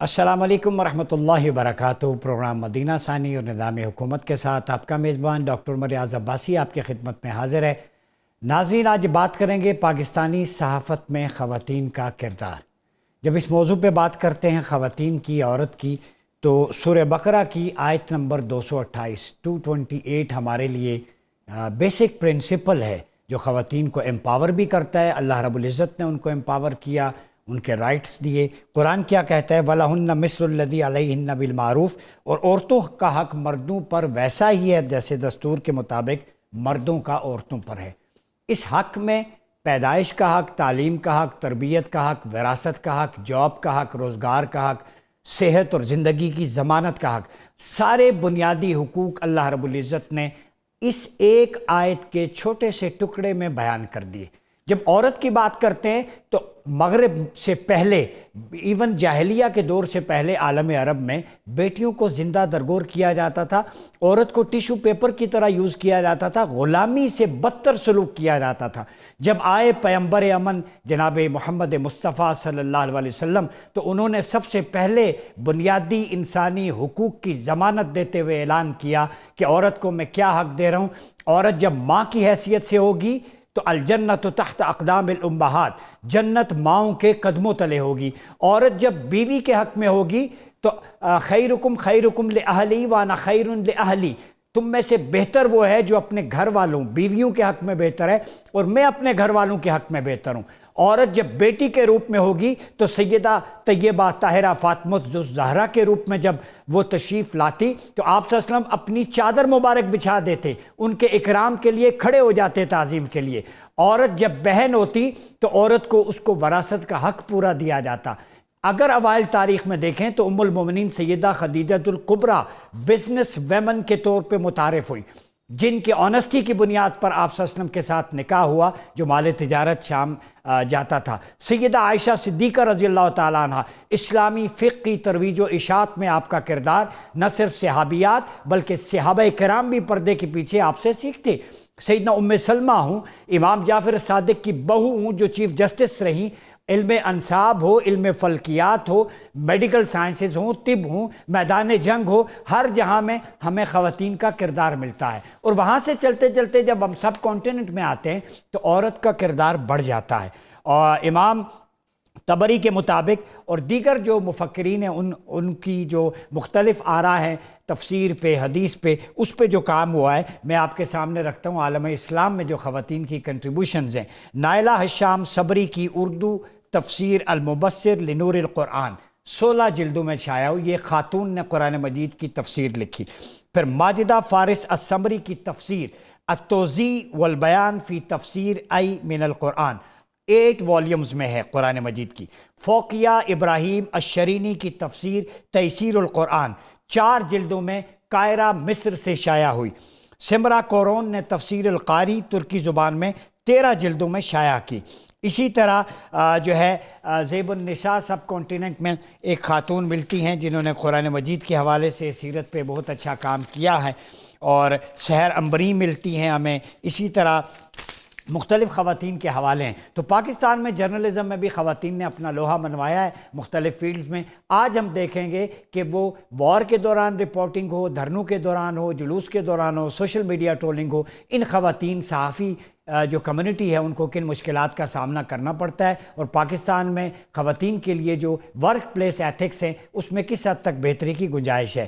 السلام علیکم ورحمۃ اللہ وبرکاتہ۔ پروگرام مدینہ ثانی اور نظام حکومت کے ساتھ آپ کا میزبان ڈاکٹر مریاض عباسی آپ کی خدمت میں حاضر ہے۔ ناظرین، آج بات کریں گے پاکستانی صحافت میں خواتین کا کردار۔ جب اس موضوع پہ بات کرتے ہیں خواتین کی، عورت کی، تو سورہ بقرہ کی آیت نمبر 228 ہمارے لیے بیسک پرنسپل ہے جو خواتین کو امپاور بھی کرتا ہے۔ اللہ رب العزت نے ان کو امپاور کیا، ان کے رائٹس دیے۔ قرآن کیا کہتا ہے؟ وَلَهُنَّ مِثْلُ الَّذِي عَلَيْهِنَّ بِالْمَعْرُوفِ، اور عورتوں کا حق مردوں پر ویسا ہی ہے جیسے دستور کے مطابق مردوں کا عورتوں پر ہے۔ اس حق میں پیدائش کا حق، تعلیم کا حق، تربیت کا حق، وراثت کا حق، جاب کا حق، روزگار کا حق، صحت اور زندگی کی ضمانت کا حق، سارے بنیادی حقوق اللہ رب العزت نے اس ایک آیت کے چھوٹے سے ٹکڑے میں بیان کر دیے۔ جب عورت کی بات کرتے ہیں تو مغرب سے پہلے، ایون جاہلیہ کے دور سے پہلے، عالم عرب میں بیٹیوں کو زندہ درگور کیا جاتا تھا، عورت کو ٹیشو پیپر کی طرح یوز کیا جاتا تھا، غلامی سے بدتر سلوک کیا جاتا تھا۔ جب آئے پیغمبر امن جناب محمد مصطفیٰ صلی اللہ علیہ وسلم، تو انہوں نے سب سے پہلے بنیادی انسانی حقوق کی ضمانت دیتے ہوئے اعلان کیا کہ عورت کو میں کیا حق دے رہا ہوں۔ عورت جب ماں کی حیثیت سے ہوگی تو الجنت تحت اقدام الامہات، جنت ماؤں کے قدموں تلے ہوگی۔ عورت جب بیوی کے حق میں ہوگی تو خیرکم خیرکم لأہلی وانا خیر لأہلی، تم میں سے بہتر وہ ہے جو اپنے گھر والوں، بیویوں کے حق میں بہتر ہے، اور میں اپنے گھر والوں کے حق میں بہتر ہوں۔ عورت جب بیٹی کے روپ میں ہوگی تو سیدہ طیبہ طاہرہ فاطمہ الزہرا کے روپ میں جب وہ تشریف لاتی تو آپ صلی اللہ علیہ وسلم اپنی چادر مبارک بچھا دیتے، ان کے اکرام کے لیے کھڑے ہو جاتے، تعظیم کے لیے۔ عورت جب بہن ہوتی تو عورت کو اس کو وراثت کا حق پورا دیا جاتا۔ اگر اوائل تاریخ میں دیکھیں تو ام المومنین سیدہ خدیجہ الکبریٰ بزنس ویمن کے طور پہ متعارف ہوئی، جن کے آنسٹی کی بنیاد پر آپ صلی اللہ علیہ وسلم کے ساتھ نکاح ہوا، جو مال تجارت شام جاتا تھا۔ سیدہ عائشہ صدیقہ رضی اللہ تعالیٰ عنہ، اسلامی فقہ کی ترویج و اشاعت میں آپ کا کردار نہ صرف صحابیات بلکہ صحابہ کرام بھی پردے کے پیچھے آپ سے سیکھتے۔ سیدنا ام سلمہ ہوں، امام جعفر صادق کی بہو ہوں جو چیف جسٹس رہیں، علم انصاب ہو، علم فلکیات ہو، میڈیکل سائنسز ہوں، طب ہوں، میدان جنگ ہو، ہر جہاں میں ہمیں خواتین کا کردار ملتا ہے۔ اور وہاں سے چلتے چلتے جب ہم سب کانٹیننٹ میں آتے ہیں تو عورت کا کردار بڑھ جاتا ہے۔ اور امام طبری کے مطابق اور دیگر جو مفکرین ہیں ان کی جو مختلف آراء ہیں تفسیر پہ، حدیث پہ، اس پہ جو کام ہوا ہے میں آپ کے سامنے رکھتا ہوں۔ عالم اسلام میں جو خواتین کی کنٹریبیوشنز ہیں، نائلہ حشام صبری کی اردو تفسیر المبصر لنور القرآن 16 جلدوں میں شائع ہوئی، یہ خاتون نے قرآن مجید کی تفسیر لکھی۔ پھر ماجدہ فارس السمری کی تفسیر التوضیح والبیان فی تفسیر ای من القرآن 8 والیومز میں ہے قرآن مجید کی۔ فوقیہ ابراہیم الشرینی کی تفسیر تیسیر القرآن 4 جلدوں میں قاہرہ مصر سے شائع ہوئی۔ سمرا کورون نے تفسیر القاری ترکی زبان میں 13 جلدوں میں شائع کی۔ اسی طرح جو ہے زیب النساء سب کانٹیننٹ میں ایک خاتون ملتی ہیں جنہوں نے قرآن مجید کے حوالے سے سیرت پہ بہت اچھا کام کیا ہے، اور سحر انبری ملتی ہیں ہمیں۔ اسی طرح مختلف خواتین کے حوالے ہیں۔ تو پاکستان میں جرنلزم میں بھی خواتین نے اپنا لوہا منوایا ہے مختلف فیلڈز میں۔ آج ہم دیکھیں گے کہ وہ وار کے دوران رپورٹنگ ہو، دھرنوں کے دوران ہو، جلوس کے دوران ہو، سوشل میڈیا ٹرولنگ ہو، ان خواتین صحافی جو کمیونٹی ہے ان کو کن مشکلات کا سامنا کرنا پڑتا ہے، اور پاکستان میں خواتین کے لیے جو ورک پلیس ایتھکس ہیں اس میں کس حد تک بہتری کی گنجائش ہے۔